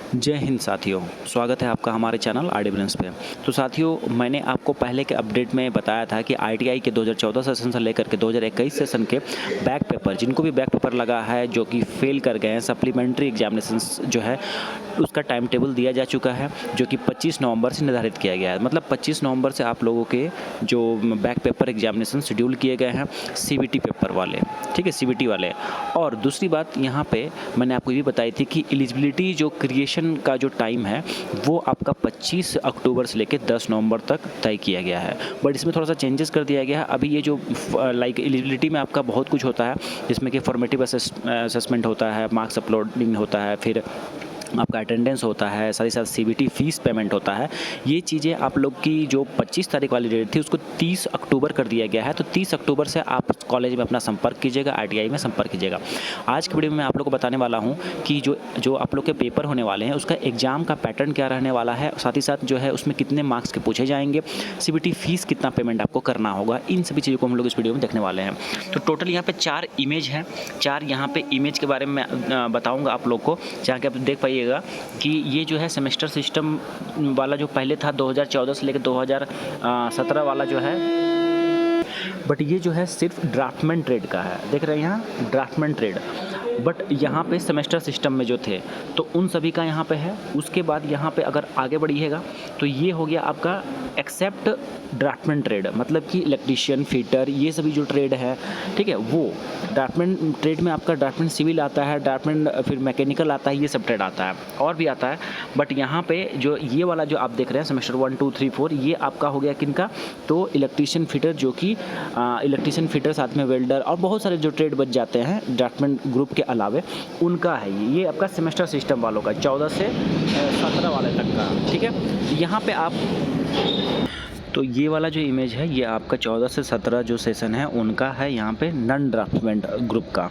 जय हिंद साथियों, स्वागत है आपका हमारे चैनल आरडी ब्रेन्स पे। तो साथियों, मैंने आपको पहले के अपडेट में बताया था कि आईटीआई के 2014 सेशन से लेकर के 2021 सेशन के बैक पेपर, जिनको भी बैक पेपर लगा है, जो कि फेल कर गए हैं, सप्लीमेंट्री एग्जामिनेशंस जो है उसका टाइम टेबल दिया जा चुका है, जो कि 25 नवंबर से निर्धारित किया गया है। मतलब 25 नवंबर से आप लोगों के जो बैक पेपर एग्जामिनेशन शेड्यूल किए गए हैं, सीबीटी पेपर वाले, ठीक है, सीबीटी वाले। और दूसरी बात यहाँ पे मैंने आपको ये भी बताई थी कि एलिजिबिलिटी जो क्रिएशन का जो टाइम है वो आपका 25 अक्टूबर से लेकर 10 नवंबर तक तय किया गया है। बट इसमें थोड़ा सा चेंजेस कर दिया गया है। अभी ये जो लाइक एलिजिबिलिटी में आपका बहुत कुछ होता है, जिसमें कि फॉर्मेटिव असेसमेंट होता है, मार्क्स अपलोडिंग होता है, फिर आपका अटेंडेंस होता है, साथ ही साथ सीबीटी फीस पेमेंट होता है। ये चीज़ें आप लोग की जो 25 तारीख वाली डेट थी उसको 30 अक्टूबर कर दिया गया है। तो 30 अक्टूबर से आप कॉलेज में अपना संपर्क कीजिएगा, आरटीआई में संपर्क कीजिएगा। आज की वीडियो में मैं आप लोग को बताने वाला हूँ कि जो आप लोग के पेपर होने वाले हैं उसका एग्ज़ाम का पैटर्न क्या रहने वाला है, साथ ही साथ जो है उसमें कितने मार्क्स के पूछे जाएंगे, सीबीटी फीस कितना पेमेंट आपको करना होगा, इन सभी चीज़ों को हम लोग इस वीडियो में देखने वाले हैं। तो टोटल यहाँ पे 4 इमेज हैं। 4 यहाँ पे इमेज के बारे में बताऊँगा आप लोग को, जहाँ के आप देख पाइएगा कि ये जो है सेमेस्टर सिस्टम वाला जो पहले था 2014 से लेकर 2017 वाला जो है, बट ये जो है सिर्फ ड्राफ्टमैन ट्रेड का है। देख रहे हैं यहाँ ड्राफ्टमैन ट्रेड, बट यहाँ पे सेमेस्टर सिस्टम में जो थे तो उन सभी का यहाँ पे है। उसके बाद यहाँ पे अगर आगे बढ़िएगा तो ये हो गया आपका एक्सेप्ट ड्राफ्टमैन ट्रेड, मतलब कि इलेक्ट्रीशियन, फिटर, ये सभी जो ट्रेड है, ठीक है, वो ड्राफ्टमैन ट्रेड में आपका ड्राफ्टमैन सिविल आता है, ड्राफ्टमैन फिर मैकेनिकल आता है, ये सब ट्रेड आता है और भी आता है। बट यहाँ पे जो ये वाला जो आप देख रहे हैं सेमेस्टर 1, 2, 3, 4, ये आपका हो गया किनका, तो इलेक्ट्रीशियन, फिटर, जो कि इलेक्ट्रीशियन, फिटर, साथ में वेल्डर और बहुत सारे जो ट्रेड बच जाते हैं ड्राफ्टमैन ग्रुप के अलावे, उनका है ये आपका सेमेस्टर सिस्टम वालों का 14 से 17 वाले तक का, ठीक है। यहाँ पे आप तो ये वाला जो इमेज है ये आपका 14 से 17 जो सेशन है उनका है, यहाँ पे नॉन ड्राफ्टमैन ग्रुप का।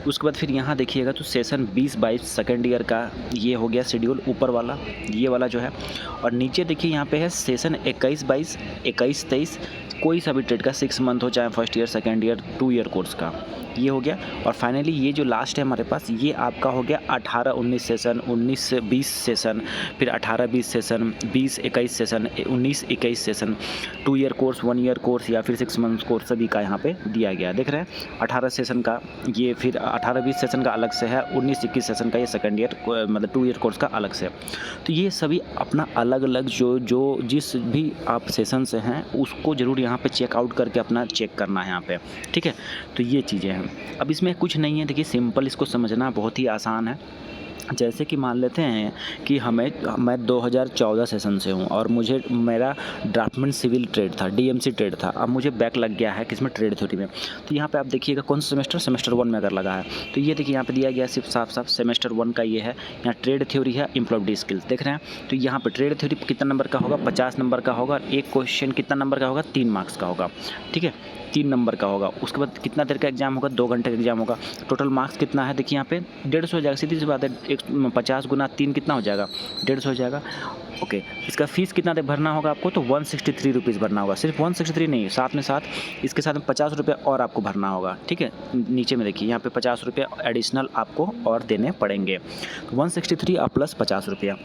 उसके बाद फिर यहाँ देखिएगा तो सेशन 20-22 सेकेंड ईयर का ये हो गया शेड्यूल, ऊपर वाला ये वाला जो है। और नीचे देखिए यहाँ पे है सेशन 21-22, 21-23, कोई सा भी ट्रेड का 6 मंथ हो, चाहे first year, second year, 2 year course का, ये हो गया। और फाइनली ये जो लास्ट है हमारे पास, ये आपका हो गया 18-19 सेशन, 19-20 सेशन, फिर 18-20 session, 20-21 session, 19-21 session, 2 year course, 1 year course या फिर 6 मंथ कोर्स सभी का यहाँ पे दिया गया। देख रहे हैं 18 सेशन का ये, फिर 18-20 सेशन का अलग से है, 19-21 सेशन का ये सेकेंड ईयर मतलब 2 ईयर कोर्स का अलग से। तो ये सभी अपना अलग अलग जो जिस भी आप सेशन से हैं उसको ज़रूर यहाँ पे चेकआउट करके अपना चेक करना है यहाँ पे, ठीक है। तो ये चीज़ें हैं। अब इसमें कुछ नहीं है, देखिए सिंपल, इसको समझना बहुत ही आसान है। जैसे कि मान लेते हैं कि मैं 2014 सेशन से हूँ और मेरा ड्राफ्टमैन सिविल ट्रेड था, डीएमसी ट्रेड था। अब मुझे बैक लग गया है किसमें, ट्रेड थ्योरी में। तो यहाँ पे आप देखिएगा कौन सा सेमेस्टर 1 में अगर लगा है तो ये देखिए यहाँ पे दिया गया सिर्फ साफ साफ सेमेस्टर 1 का ये है। यहाँ ट्रेड थ्योरी है, एम्प्लॉयड स्किल्स, देख रहे हैं। तो यहाँ पे ट्रेड थ्योरी कितना नंबर का होगा, 50 नंबर का होगा। एक क्वेश्चन कितना नंबर का होगा, 3 मार्क्स का होगा, ठीक है, 3 नंबर का होगा। उसके बाद कितना देर का एग्जाम होगा, 2 घंटे का एग्जाम होगा। टोटल मार्क्स कितना है, देखिए यहाँ पे 150 हो जाएगा, सीधी सी बात है। 50 गुना 3 कितना हो जाएगा, 150 हो जाएगा। ओके, इसका फीस कितना दे भरना होगा आपको, तो 163 रुपीज़ भरना होगा। सिर्फ 163 नहीं, साथ में साथ इसके साथ में 50 रुपये और आपको भरना होगा, ठीक है। नीचे में देखिए यहाँ पे 50 रुपये एडिशनल आपको और देने पड़ेंगे। 163 और प्लस 50 रुपया।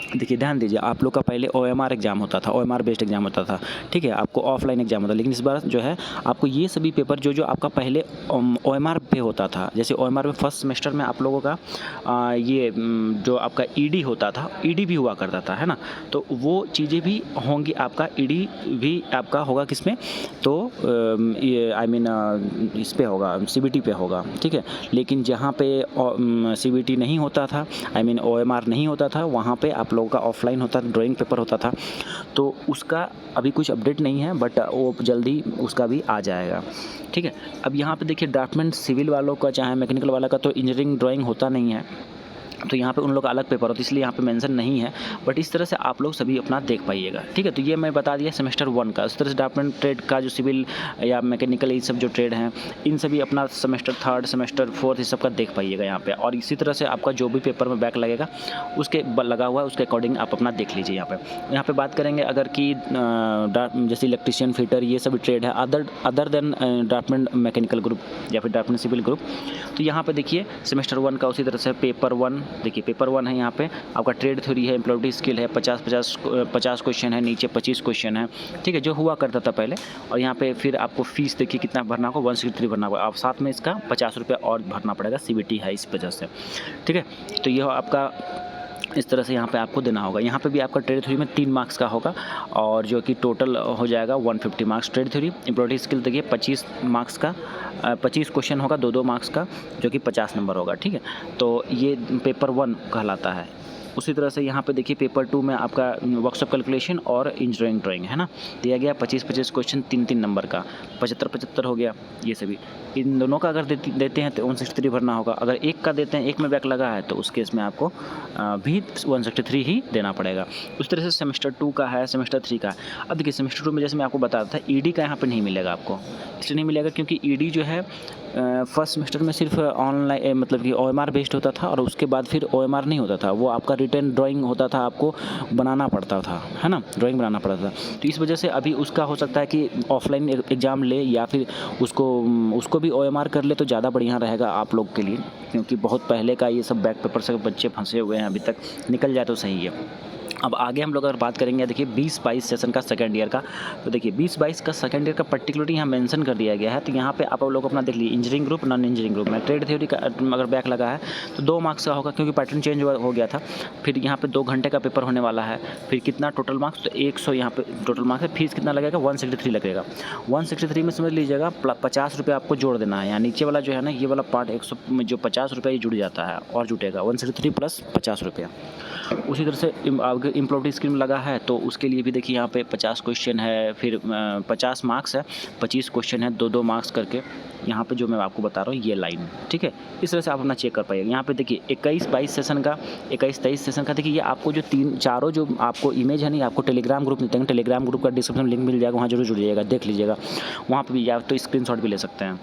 देखिए ध्यान दीजिए, आप लोग का पहले ओएमआर एग्जाम होता था, ओएमआर बेस्ड एग्जाम होता था, ठीक है, आपको ऑफलाइन एग्जाम होता था। लेकिन इस बार जो है आपको ये सभी पेपर जो आपका पहले ओएमआर पे होता था, जैसे ओएमआर में फर्स्ट सेमेस्टर में आप लोगों का ये जो आपका ईडी होता था, ईडी भी हुआ करता था, है ना। तो वो चीज़ें भी होंगी, आपका ईडी भी आपका होगा किसमें, तो ये आई मीन इस पे होगा, सीबीटी पे होगा, ठीक है। लेकिन जहाँ पे सीबीटी नहीं होता था, आई मीन ओएमआर नहीं होता था, वहाँ पे आप लोगों का ऑफलाइन होता था, ड्राइंग पेपर होता था। तो उसका अभी कुछ अपडेट नहीं है, बट वो जल्दी उसका भी आ जाएगा, ठीक है। अब यहाँ पे देखिए ड्राफ्टमैन सिविल वालों का चाहे मैकेनिकल वाला का तो इंजीनियरिंग ड्राइंग होता नहीं है, तो यहाँ पे उन लोग का अलग पेपर होता है, इसलिए यहाँ पे मेंशन नहीं है। बट इस तरह से आप लोग सभी अपना देख पाइएगा, ठीक है। तो ये मैं बता दिया सेमेस्टर 1 का। इस तरह से ड्राफ्टमैन ट्रेड का जो सिविल या मैकेनिकल ये सब जो ट्रेड हैं, इन सभी अपना सेमेस्टर 3, सेमेस्टर 4 इस सब का देख पाइएगा यहाँ पे। और इसी तरह से आपका जो भी पेपर में बैक लगेगा उसके लगा हुआ है, उसके अकॉर्डिंग आप अपना देख लीजिए। यहाँ पे बात करेंगे अगर कि जैसे इलेक्ट्रीशियन, फिटर, ये सभी ट्रेड है other than draftsman mechanical group या फिर ड्राफ्टमैन सिविल ग्रुप। तो यहाँ पे देखिए सेमेस्टर 1 का उसी तरह से पेपर 1 देखिए पेपर 1 है, यहाँ पे आपका ट्रेड थ्योरी है, एम्प्लॉयबिलिटी स्किल है, 50 क्वेश्चन है, नीचे 25 क्वेश्चन है, ठीक है, जो हुआ करता था पहले। और यहाँ पे फिर आपको फीस देखिए कितना भरना होगा, 163 भरना होगा। आप साथ में इसका 50 रुपये और भरना पड़ेगा, CBT है इस वजह से, ठीक है। तो यह आपका इस तरह से यहाँ पे आपको देना होगा। यहाँ पे भी आपका ट्रेड थ्योरी में 3 मार्क्स का होगा और जो कि टोटल हो जाएगा 150 marks. Trade theory employability skill देखिए 25 मार्क्स का 25 क्वेश्चन होगा, 2-2 मार्क्स का, जो कि 50 नंबर होगा, ठीक है। तो ये पेपर 1 कहलाता है। उसी तरह से यहाँ पे देखिए पेपर 2 में आपका वर्कशॉप कैलकुलेशन और इंजीनियरिंग ड्राइंग है ना, दिया गया 25-25 क्वेश्चन 3-3 नंबर का, 75-75 हो गया ये सभी। इन दोनों का अगर देते हैं तो 163 भरना होगा। अगर एक का देते हैं, एक में बैक लगा है, तो उस केस में आपको भी 163 ही देना पड़ेगा। उस तरह से सेमेस्टर 2 का है, सेमेस्टर 3 का है। अब देखिए सेमेस्टर 2 में जैसे मैं आपको बता रहा था, ED का यहाँ पे नहीं मिलेगा आपको, इसलिए नहीं मिलेगा क्योंकि ED जो है फर्स्ट सेमेस्टर में सिर्फ ऑनलाइन मतलब कि OMR बेस्ड होता था और उसके बाद फिर OMR नहीं होता था, वो आपका रिटन ड्राइंग होता था, आपको बनाना पड़ता था, है ना, ड्राइंग बनाना पड़ता था। तो इस वजह से अभी उसका हो सकता है कि ऑफलाइन एग्ज़ाम ले या फिर उसको भी OMR कर ले तो ज़्यादा बढ़िया रहेगा आप लोग के लिए, क्योंकि बहुत पहले का ये सब बैक पेपर से बच्चे फंसे हुए हैं, अभी तक निकल जाए तो सही है। अब आगे हम लोग अगर बात करेंगे, देखिए 20-22 सेशन का सेकंड ईयर का, तो देखिए 20-22 का सेकंड ईयर का पर्टिकुलरली यहाँ मेंशन कर दिया गया है। तो यहाँ पे आप लोग अपना देख लीजिए, engineering group, non engineering group में ट्रेड थ्योरी का अगर बैक लगा है तो 2 मार्क्स का होगा, क्योंकि पैटर्न चेंज हो गया था। फिर यहाँ पे 2 घंटे का पेपर होने वाला है। फिर कितना टोटल मार्क्स, तो 100 यहाँ पे टोटल मार्क्स है। फीस कितना लगेगा, 163 लगेगा। 163 में समझ लीजिएगा 50 रुपये आपको जोड़ देना है। यहाँ नीचे वाला जो है ना, ये वाला पार्ट 100 में जो 50 रुपये जुड़ जाता है और जुटेगा 163 प्लस 50 रुपये। उसी तरह से एम्प्लॉयबिलिटी स्कीम लगा है, तो उसके लिए भी देखिए यहाँ पे 50 क्वेश्चन है, फिर 50 मार्क्स है, 25 क्वेश्चन है, 2-2 मार्क्स करके यहाँ पे जो मैं आपको बता रहा हूँ ये लाइन, ठीक है। इस तरह से आप अपना चेक कर पाइएगा। यहाँ पे देखिए 21-22 सेशन का, 21-23 सेशन का, देखिए ये आपको जो चारों जो आपको इमेज है नहीं, आपको टेलीग्राम ग्रुप मिलते हैं, टेलीग्राम ग्रुप का डिस्क्रिप्शन लिंक मिल जाएगा, वहाँ जरूर जुड़ जाइएगा, देख लीजिएगा। वहाँ पर भी या तो स्क्रीनशॉट भी ले सकते हैं।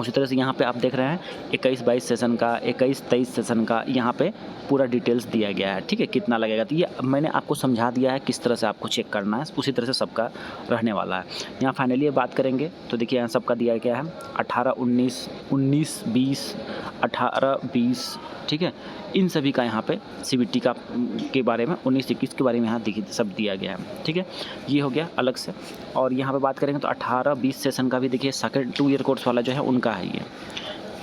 उसी तरह से यहाँ पे आप देख रहे हैं 21-22 सेशन का, 21-23 सेशन का, यहाँ पे पूरा डिटेल्स दिया गया है, ठीक है, कितना लगेगा। तो ये मैंने आपको समझा दिया है किस तरह से आपको चेक करना है, उसी तरह से सबका रहने वाला है। यहाँ फाइनली बात करेंगे तो देखिए यहाँ सबका दिया गया है 18-19, 19-20, 18-20, ठीक है। इन सभी का यहाँ पे CBT का के बारे में 19-21 के बारे में यहाँ देखिए सब दिया गया है, ठीक है। ये हो गया अलग से। और यहाँ पे बात करेंगे तो 18-20 सेशन का भी देखिए सेकंड 2 ईयर कोर्स वाला जो है उनका है ये,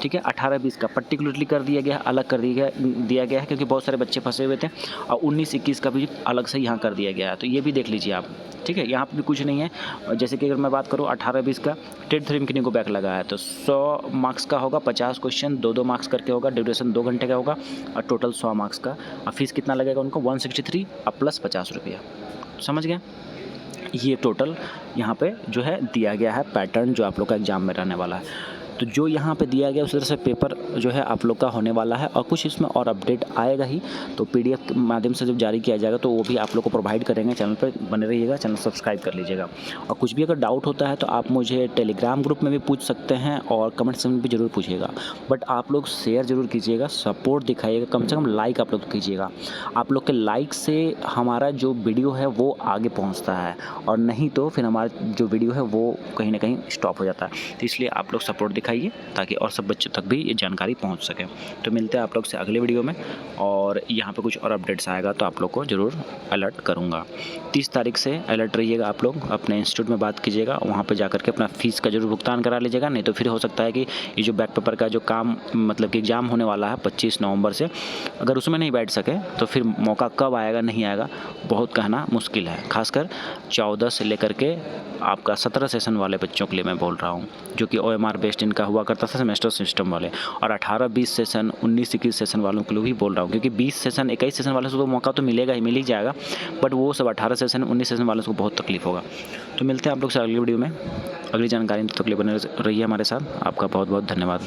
ठीक है। 18-20 का पर्टिकुलरली कर दिया गया है, अलग कर दिया गया है क्योंकि बहुत सारे बच्चे फंसे हुए थे। और 19-21 का भी अलग से यहाँ कर दिया गया है, तो ये भी देख लीजिए आप, ठीक है। यहाँ पे भी कुछ नहीं है। जैसे कि अगर मैं बात करूँ 18-20 का, ट्रेड थ्योरी में कितने को बैक लगा है, तो 100 मार्क्स का होगा, 50 क्वेश्चन 2-2 मार्क्स करके होगा, ड्यूरेशन 2 घंटे का होगा और टोटल 100 मार्क्स का। और फीस कितना लगेगा उनको, 163 और प्लस 50 रुपया, समझ गए। ये टोटल यहाँ पे जो है दिया गया है पैटर्न जो आप लोग का एग्जाम में रहने वाला है। तो जो यहाँ पे दिया गया उस तरह से पेपर जो है आप लोग का होने वाला है। और कुछ इसमें और अपडेट आएगा ही, तो PDF के माध्यम से जब जारी किया जाएगा तो वो भी आप लोग को प्रोवाइड करेंगे। चैनल पर बने रहिएगा, चैनल सब्सक्राइब कर लीजिएगा। और कुछ भी अगर डाउट होता है तो आप मुझे टेलीग्राम ग्रुप में भी पूछ सकते हैं और कमेंट सेक्शन में भी ज़रूर पूछिएगा। बट आप लोग शेयर ज़रूर कीजिएगा, सपोर्ट दिखाइएगा, कम से कम लाइक आप लोग कीजिएगा। आप लोग के लाइक से हमारा जो वीडियो है वो आगे पहुँचता है, और नहीं तो फिर हमारा जो वीडियो है वो कहीं ना कहीं स्टॉप हो जाता है। तो इसलिए आप लोग सपोर्ट दिखाइए ताकि और सब बच्चों तक भी ये जानकारी पहुंच सके। तो मिलते हैं आप लोग से अगले वीडियो में, और यहाँ पे कुछ और अपडेट्स आएगा तो आप लोग को ज़रूर अलर्ट करूँगा। 30 तारीख से अलर्ट रहिएगा। आप लोग अपने इंस्टीट्यूट में बात कीजिएगा, वहाँ पे जा करके अपना फ़ीस का जरूर भुगतान करा लीजिएगा। नहीं तो फिर हो सकता है कि ये जो बैक पेपर का जो काम मतलब कि एग्ज़ाम होने वाला है 25 नवंबर से, अगर उसमें नहीं बैठ सके तो फिर मौका कब आएगा नहीं आएगा बहुत कहना मुश्किल है। खासकर 14 से लेकर के आपका 17 सेशन वाले बच्चों के लिए मैं बोल रहा हूँ, जो कि OMR बेस्ड इनका हुआ करता था सेमेस्टर सिस्टम वाले। और 18-20 सेशन, 19-21 सेशन वालों के लिए भी बोल रहा हूँ, क्योंकि 20 सेशन 21 सेशन वालों से तो मौका तो मिलेगा ही, मिल ही जाएगा, बट वो सब 18 सेशन 19 सेशन वालों को बहुत तकलीफ होगा। तो मिलते हैं आप लोग से अगली वीडियो में अगली जानकारी तक के लिए बने रहिए हमारे साथ। आपका बहुत बहुत धन्यवाद।